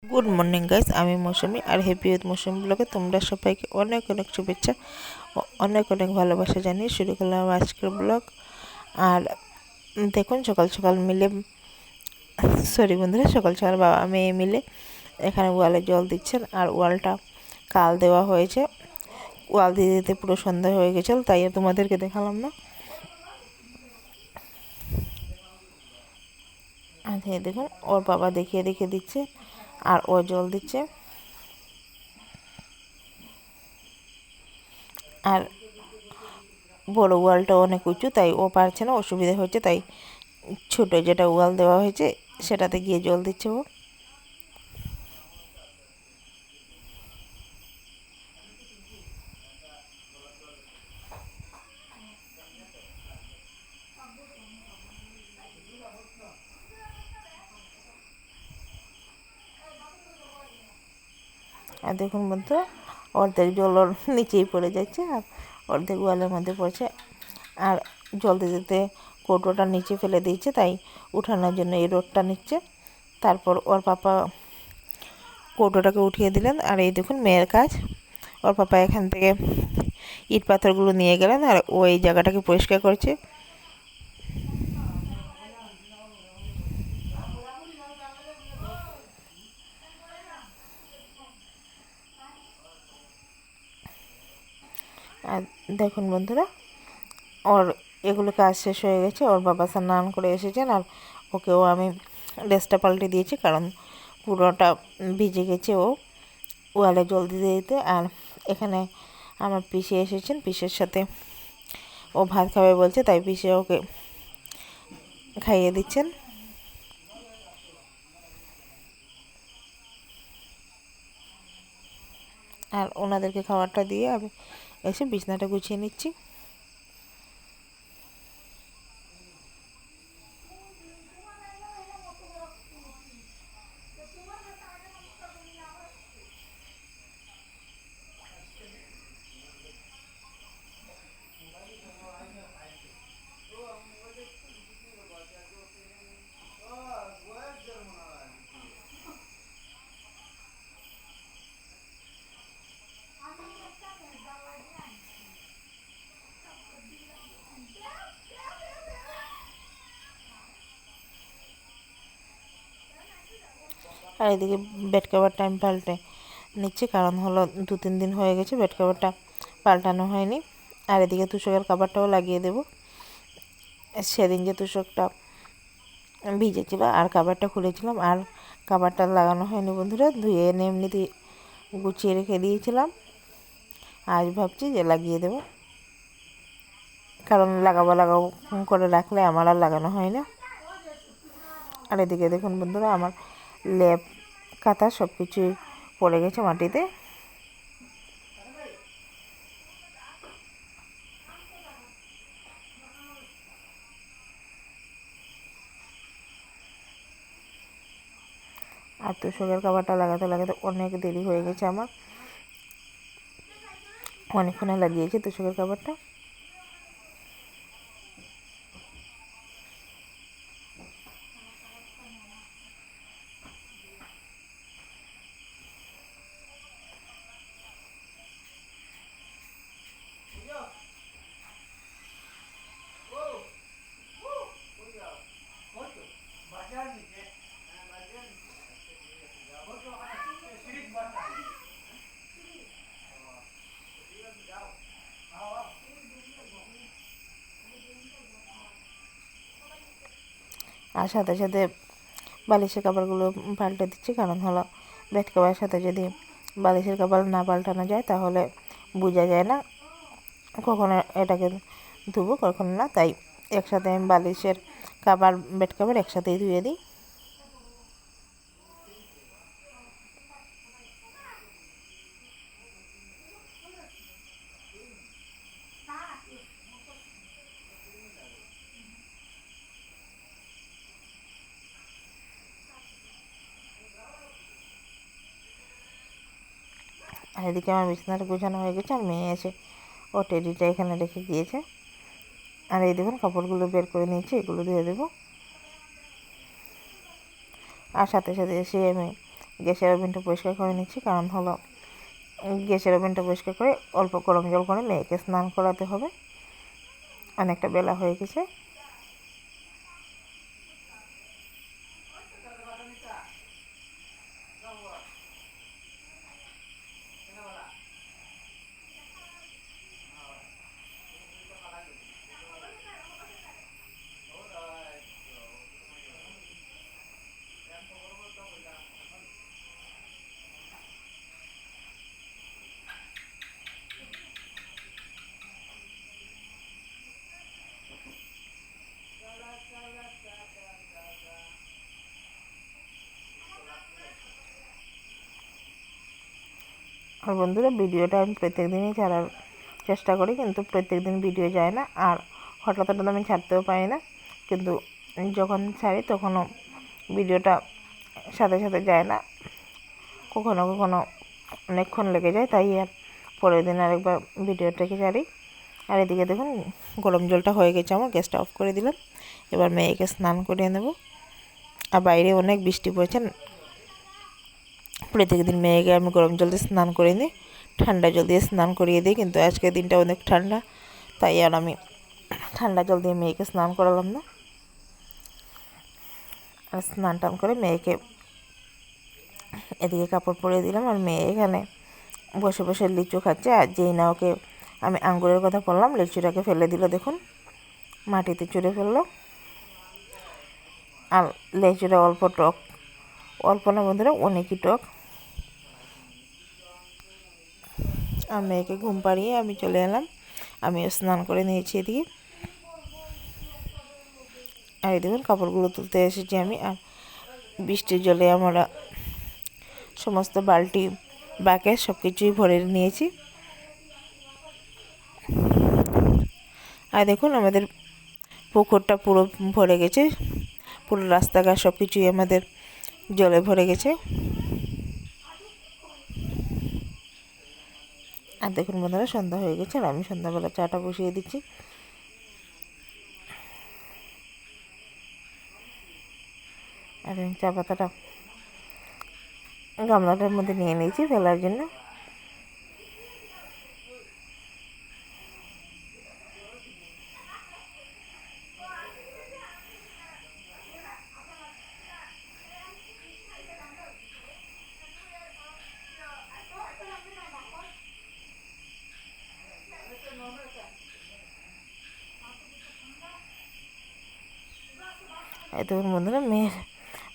Good morning guys, আমি মৌসুমি আর happy with মৌসুমি ব্লগে তোমরা সবাইকে অনেক অনেক শুভেচ্ছা ও অনেক অনেক ভালোবাসা জানিয়ে শুরু করলাম আজকের ব্লগ। আর দেখুন সকাল সকাল মিলে সরি বন্ধুরা, সকাল সকাল বাবা মেয়ে মিলে এখানে ওয়ালে জল দিচ্ছেন। আর ওয়ালটা কাল দেওয়া হয়েছে, ওয়াল দিয়ে দিতে পুরো সন্ধ্যা হয়ে গেছিল, তাই আর তোমাদেরকে দেখালাম না। আর দেখুন ওর বাবা দেখিয়ে দেখিয়ে দিচ্ছে আর ও জল দিচ্ছে। আর বড় ওয়ালটা অনেক উঁচু, তাই ও পারছে না, অসুবিধা হচ্ছে, তাই ছোট যেটা ওয়াল দেওয়া হয়েছে সেটাতে গিয়ে জল দিচ্ছে ও। আর দেখুন বন্ধু, অর্ধেক জল ওর নিচেই পড়ে যাচ্ছে আর অর্ধেক ওয়ালের মধ্যে পড়ছে। আর জল দিতে দিতে কৌটোটা নিচে ফেলে দিয়েছে, তাই উঠানোর জন্য এই রোডটা নিচ্ছে। তারপর ওর পাপা কৌটোটাকে উঠিয়ে দিলেন। আর এই দেখুন মেয়ের কাজ, ওর পাপা এখান থেকে ইট পাথরগুলো নিয়ে গেলেন আর ও এই জায়গাটাকে পরিষ্কার করছে। আর দেখুন বন্ধুরা, ওর এগুলো কাজ শেষ হয়ে গেছে, ওর বাবা স্নান করে এসেছেন আর ওকেও আমি ড্রেসটা পাল্টে দিয়েছি, কারণ পুরোটা ভিজে গেছে ও ওয়ালে জল দিতে দিতে। আর এখানে আমার পিসি এসেছেন, পিসের সাথে ও ভাত খাবে বলছে, তাই পিসে ওকে খাইয়ে দিচ্ছেন। আর ওনাদেরকে খাবারটা দিয়ে আমি এসে বিছনাটা গুছিয়ে নিচ্ছি। আর এদিকে বেড কভারটা আমি পাল্টে নিচ্ছি, কারণ হলো 2-3 দিন হয়ে গেছে বেড কভারটা পাল্টানো হয়নি। আর এদিকে তুষকের কাভারটাও লাগিয়ে দেবো। সেদিন যে তুষকটা ভিজেছিল আর কাভারটা খুলেছিলাম, আর কাভারটা লাগানো হয়নি বন্ধুরা, ধুয়ে এনে এমনিতে গুছিয়ে রেখে দিয়েছিলাম। আজ ভাবছি যে লাগিয়ে দেবো, কারণ লাগাবো লাগাবো করে রাখলে আমার আর লাগানো হয় না। আর এদিকে দেখুন বন্ধুরা, আমার ল্যাপ কাঁথা সব কিছুই পড়ে গেছে মাটিতে। আর তোষকের কাভারটা লাগাতে লাগাতে অনেক দেরি হয়ে গেছে আমার, অনেকক্ষণে লাগিয়েছি তোষকের কাভারটা। আর সাথে সাথে বালিশের কাপড়গুলো পাল্টে দিচ্ছি, কারণ হলো বেড কভারের সাথে যদি বালিশের কাপড় না পাল্টানো যায় তাহলে বোঝা যায় না কখনো এটাকে ধুবো কখনো না, তাই একসাথে আমি বালিশের কাপড় বেড কভার একসাথেই ধুয়ে দিই। আর এদিকে আমার বিছানাটা গোছানো হয়ে গেছে, আর মেয়ে এসে ও টেডিটা এখানে রেখে গিয়েছে। আর এই দেখুন কাপড়গুলো বের করে নিয়েছি, এগুলো ধুয়ে দেবো। আর সাথে সাথে এসে আমি গ্যাসের ওভেনটা পরিষ্কার করে নিচ্ছি, কারণ হলো গ্যাসের ওভেনটা পরিষ্কার করে অল্প গরম জল করে মেয়েকে স্নান করাতে হবে। অনেকটা বেলা হয়ে গেছে। আর বন্ধুরা, ভিডিওটা আমি প্রত্যেক দিনই ছাড়ার চেষ্টা করি, কিন্তু প্রত্যেক দিন ভিডিও যায় না, আর হঠাৎ হঠাৎ আমি ছাড়তেও পারি না। কিন্তু যখন ছাড়ি তখনও ভিডিওটা সাথে সাথে যায় না, কখনো কখনো অনেকক্ষণ লেগে যায়, তাই আর পরের দিন আরেকবার ভিডিওটাকে ছাড়ি। আর এদিকে দেখুন গরম জলটা হয়ে গেছে, আমার গ্যাসটা অফ করে দিলাম। এবার মেয়েকে স্নান করিয়ে নেব। আর বাইরে অনেক বৃষ্টি পড়ছে, প্রত্যেকদিন মেয়েকে আমি গরম জল দিয়ে স্নান করে নিই, ঠান্ডা জল দিয়ে স্নান করিয়ে দিই, কিন্তু আজকের দিনটা অনেক ঠান্ডা, তাই আর আমি ঠান্ডা জল দিয়ে মেয়েকে স্নান করালাম না। আর স্নান টান করে মেয়েকে এদিকে কাপড় পরিয়ে দিলাম। আর মেয়ে এখানে বসে বসে লিচু খাচ্ছে। আর যেই না ওকে আমি আঙ্গুরের কথা বললাম, লিচুটাকে ফেলে দিল, দেখুন মাটিতে চুড়ে ফেললো। আর লিচুটা অল্প টক, অল্প না বন্ধুরা, অনেকই টক। আর মেয়েকে ঘুম পাড়িয়ে আমি চলে এলাম, আমিও স্নান করে নিয়েছি এদিকে। আর এই দেখুন কাপড়গুলো তুলতে এসেছি আমি। আর বৃষ্টির জলে আমরা সমস্ত বালতি বাকেট সব কিছুই ভরে নিয়েছি। আর দেখুন আমাদের পুকুরটা পুরো ভরে গেছে, পুরো রাস্তাঘাট সব কিছুই আমাদের জলে ভরে গেছে। আর দেখুন বন্ধুরা, সন্ধ্যা হয়ে গেছে, আর আমি সন্ধ্যাবেলা চাটা বসিয়ে দিচ্ছি। আর চা পাতাটা গামলাটার মধ্যে নিয়ে নিয়েছি ফেলার জন্য। এই দেখুন বন্ধুরা, মেয়ের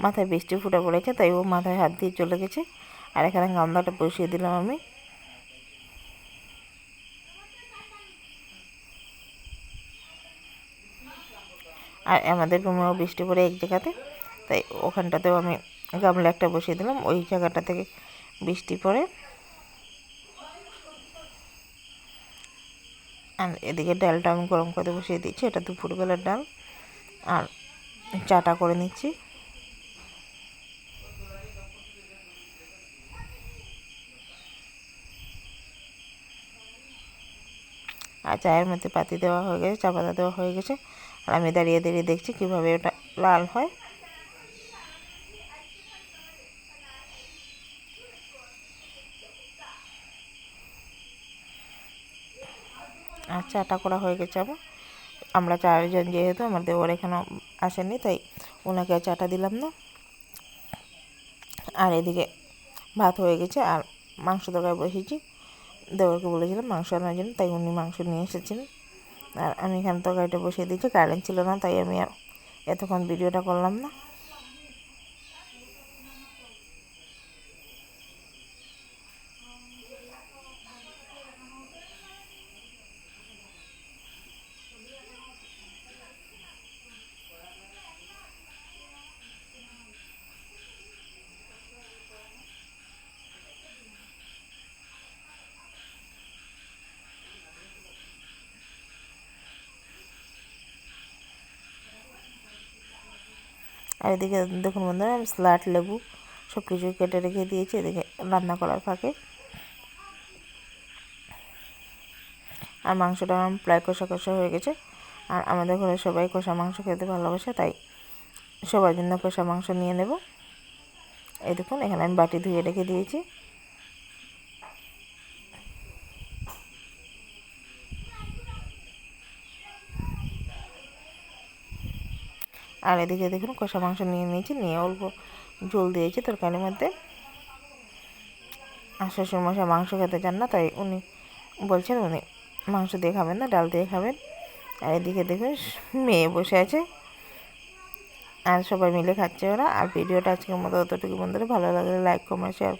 মাথায় বৃষ্টি ফুটে পড়েছে, তাই ও মাথায় হাত দিয়ে চলে গেছে। আর এখানে গামলাটা বসিয়ে দিলাম আমি। আর আমাদের রুমেও বৃষ্টি পড়ে এক জায়গাতে, তাই ওখানটাতেও আমি গামলা একটা বসিয়ে দিলাম, ওই জায়গাটা থেকে বৃষ্টি পড়ে। আর এদিকে ডালটা আমি গরম করে বসিয়ে দিচ্ছি, এটা দুপুরবেলার ডাল। আর চাটা করে নিচ্ছি। আর চায়ের মধ্যে পাতি দেওয়া হয়ে গেছে, চা পাতা দেওয়া হয়ে গেছে। আর আমি দাঁড়িয়ে দাঁড়িয়ে দেখছি কীভাবে ওটা লাল হয়। আর চাটা করা হয়ে গেছে আমার। আমরা চারজন যেহেতু, আমার দেওয়ার এখানেও আসেনি, তাই ওনাকে চাটা দিলাম না। আর এদিকে ভাত হয়ে গেছে, আর মাংস তরকারি বসিয়েছি। দেওয়ারকে বলেছিলাম মাংস আনার জন্য, তাই উনি মাংস নিয়ে এসেছেন। আর আমি এখানে তরকারিটা বসিয়ে দিয়েছি, কারেন্ট ছিল না, তাই আমি আর এতক্ষণ ভিডিওটা করলাম না। আর এদিকে দেখুন বন্ধুরা, আমি স্যালাড, লেবু সব কিছু কেটে রেখে দিয়েছি এদিকে রান্না করার ফাঁকে। আর মাংসটা আমার প্রায় কষা কষা হয়ে গেছে। আর আমাদের ঘরে সবাই কষা মাংস খেতে ভালোবাসে, তাই সবার জন্য কষা মাংস নিয়ে নেব। এই দেখুন এখানে আমি বাটি ধুয়ে রেখে দিয়েছি। আর এদিকে দেখুন কষা মাংস নিয়ে নিয়েছি, নিয়ে অল্প ঝোল দিয়েছি তরকারির মধ্যে। আর শ্বশুরমশাই মাংস খেতে চান না, তাই উনি বলছেন উনি মাংস দিয়ে খাবেন না, ডাল দিয়ে খাবেন। আর এদিকে দেখুন মেয়ে বসে আছে আর সবাই মিলে খাচ্ছে ওরা। আর ভিডিওটা আজকের মতো অতটুকু বন্ধুরা, ভালো লাগলে লাইক কমেন্ট শেয়ার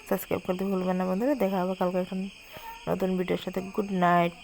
সাবস্ক্রাইব করতে ভুলবেন না বন্ধুরা। দেখা হবে কালকে একটা নতুন ভিডিওর সাথে। Good night.